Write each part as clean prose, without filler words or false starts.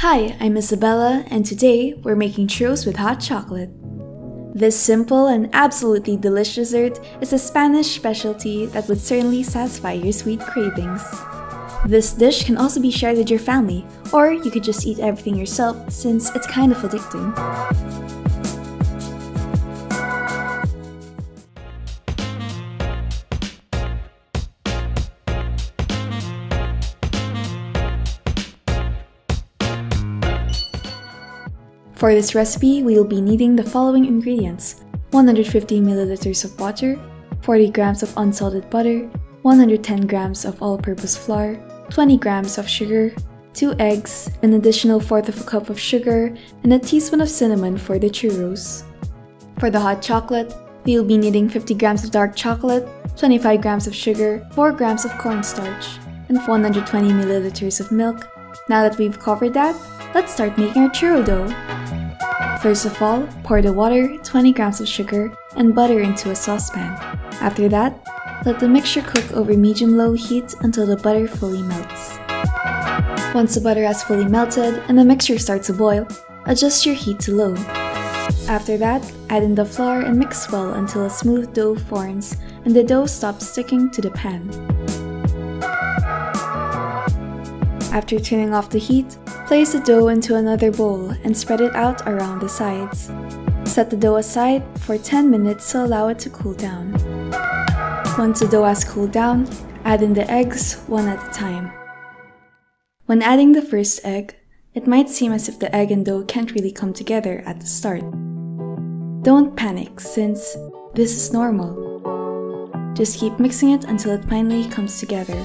Hi, I'm Isabella, and today we're making churros with hot chocolate. This simple and absolutely delicious dessert is a Spanish specialty that would certainly satisfy your sweet cravings. This dish can also be shared with your family, or you could just eat everything yourself since it's kind of addicting. For this recipe, we will be needing the following ingredients: 150 milliliters of water, 40 grams of unsalted butter, 110 grams of all-purpose flour, 20 grams of sugar, 2 eggs, an additional 1/4 of a cup of sugar, and a teaspoon of cinnamon for the churros. For the hot chocolate, we will be needing 50 grams of dark chocolate, 25 grams of sugar, 4 grams of cornstarch, and 120 milliliters of milk. Now that we've covered that, let's start making our churro dough. First of all, pour the water, 20 grams of sugar, and butter into a saucepan. After that, let the mixture cook over medium-low heat until the butter fully melts. Once the butter has fully melted and the mixture starts to boil, adjust your heat to low. After that, add in the flour and mix well until a smooth dough forms and the dough stops sticking to the pan. After turning off the heat, place the dough into another bowl and spread it out around the sides. Set the dough aside for 10 minutes to allow it to cool down. Once the dough has cooled down, add in the eggs one at a time. When adding the first egg, it might seem as if the egg and dough can't really come together at the start. Don't panic, since this is normal. Just keep mixing it until it finally comes together.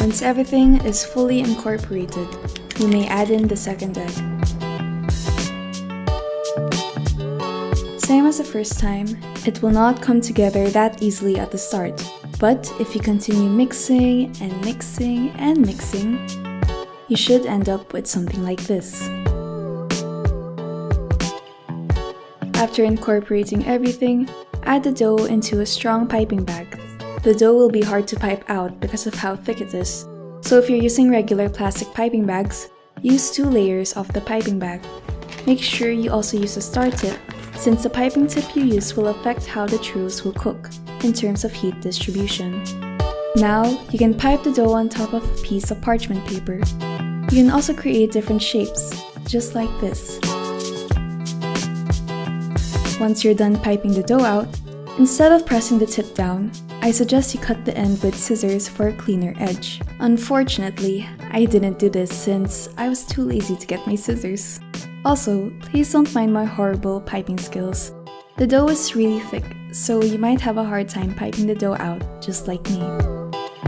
Once everything is fully incorporated, you may add in the second egg. Same as the first time, it will not come together that easily at the start, but if you continue mixing and mixing and mixing, you should end up with something like this. After incorporating everything, add the dough into a strong piping bag. The dough will be hard to pipe out because of how thick it is, so if you're using regular plastic piping bags, use 2 layers of the piping bag. Make sure you also use a star tip, since the piping tip you use will affect how the churros will cook, in terms of heat distribution. Now, you can pipe the dough on top of a piece of parchment paper. You can also create different shapes, just like this. Once you're done piping the dough out, instead of pressing the tip down, I suggest you cut the end with scissors for a cleaner edge. Unfortunately, I didn't do this since I was too lazy to get my scissors. Also, please don't mind my horrible piping skills. The dough is really thick, so you might have a hard time piping the dough out, just like me.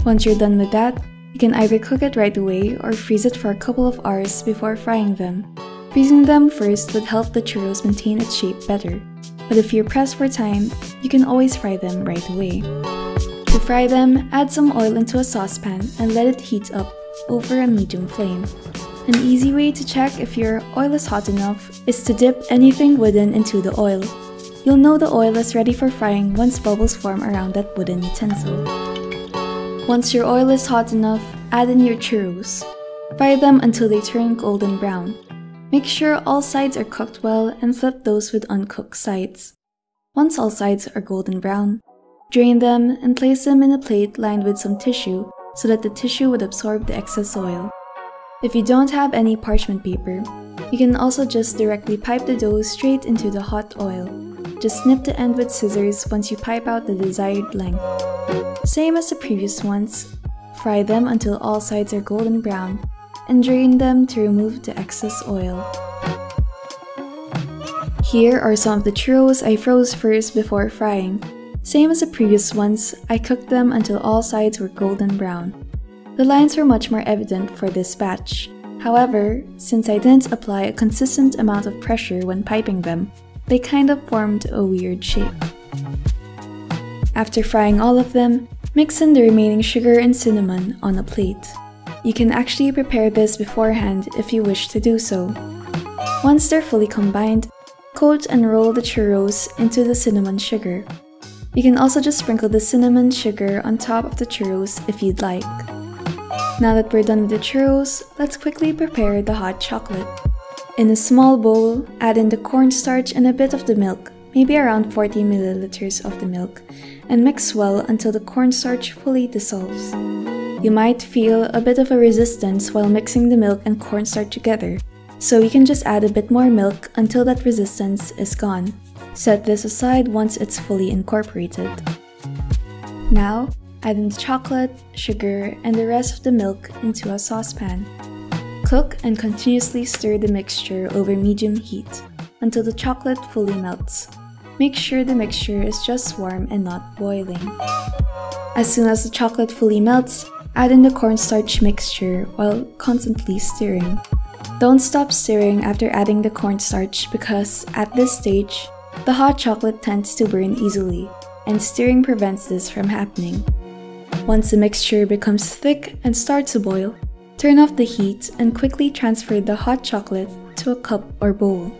Once you're done with that, you can either cook it right away or freeze it for a couple of hours before frying them. Freezing them first would help the churros maintain its shape better, but if you're pressed for time, you can always fry them right away. To fry them, add some oil into a saucepan and let it heat up over a medium flame. An easy way to check if your oil is hot enough is to dip anything wooden into the oil. You'll know the oil is ready for frying once bubbles form around that wooden utensil. Once your oil is hot enough, add in your churros. Fry them until they turn golden brown. Make sure all sides are cooked well and flip those with uncooked sides. Once all sides are golden brown, drain them and place them in a plate lined with some tissue so that the tissue would absorb the excess oil. If you don't have any parchment paper, you can also just directly pipe the dough straight into the hot oil. Just snip the end with scissors once you pipe out the desired length. Same as the previous ones, fry them until all sides are golden brown and drain them to remove the excess oil. Here are some of the churros I froze first before frying. Same as the previous ones, I cooked them until all sides were golden brown. The lines were much more evident for this batch. However, since I didn't apply a consistent amount of pressure when piping them, they kind of formed a weird shape. After frying all of them, mix in the remaining sugar and cinnamon on a plate. You can actually prepare this beforehand if you wish to do so. Once they're fully combined, coat and roll the churros into the cinnamon sugar. You can also just sprinkle the cinnamon sugar on top of the churros if you'd like. Now that we're done with the churros, let's quickly prepare the hot chocolate. In a small bowl, add in the cornstarch and a bit of the milk, maybe around 40 milliliters of the milk, and mix well until the cornstarch fully dissolves. You might feel a bit of a resistance while mixing the milk and cornstarch together, so you can just add a bit more milk until that resistance is gone. Set this aside once it's fully incorporated. Now, add in the chocolate, sugar, and the rest of the milk into a saucepan. Cook and continuously stir the mixture over medium heat until the chocolate fully melts. Make sure the mixture is just warm and not boiling. As soon as the chocolate fully melts, add in the cornstarch mixture while constantly stirring. Don't stop stirring after adding the cornstarch because at this stage, the hot chocolate tends to burn easily, and stirring prevents this from happening. Once the mixture becomes thick and starts to boil, turn off the heat and quickly transfer the hot chocolate to a cup or bowl.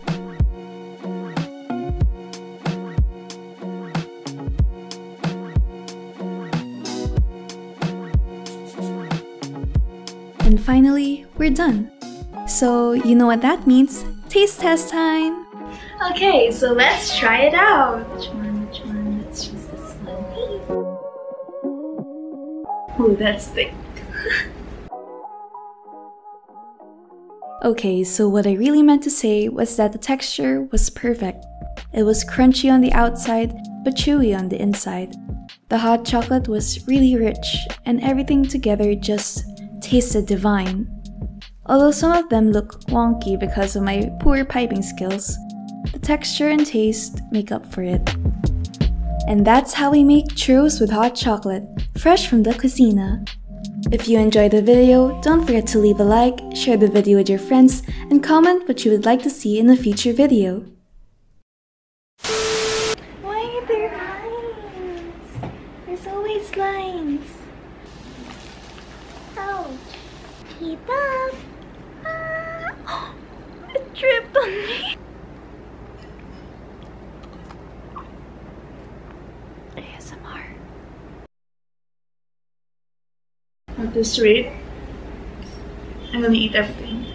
And finally, we're done. So you know what that means? Taste test time! Okay, so let's try it out! Which one? Let's choose this one. Ooh, that's thick. Okay, so what I really meant to say was that the texture was perfect. It was crunchy on the outside, but chewy on the inside. The hot chocolate was really rich, and everything together just tasted divine. Although some of them look wonky because of my poor piping skills, the texture and taste make up for it. And that's how we make churros with hot chocolate, fresh from the Cuisina. If you enjoyed the video, don't forget to leave a like, share the video with your friends, and comment what you would like to see in a future video. Why are there lines? There's always lines. Ouch. Keep up. Ah, it dripped on me. ASMR. At this rate, I'm gonna eat everything.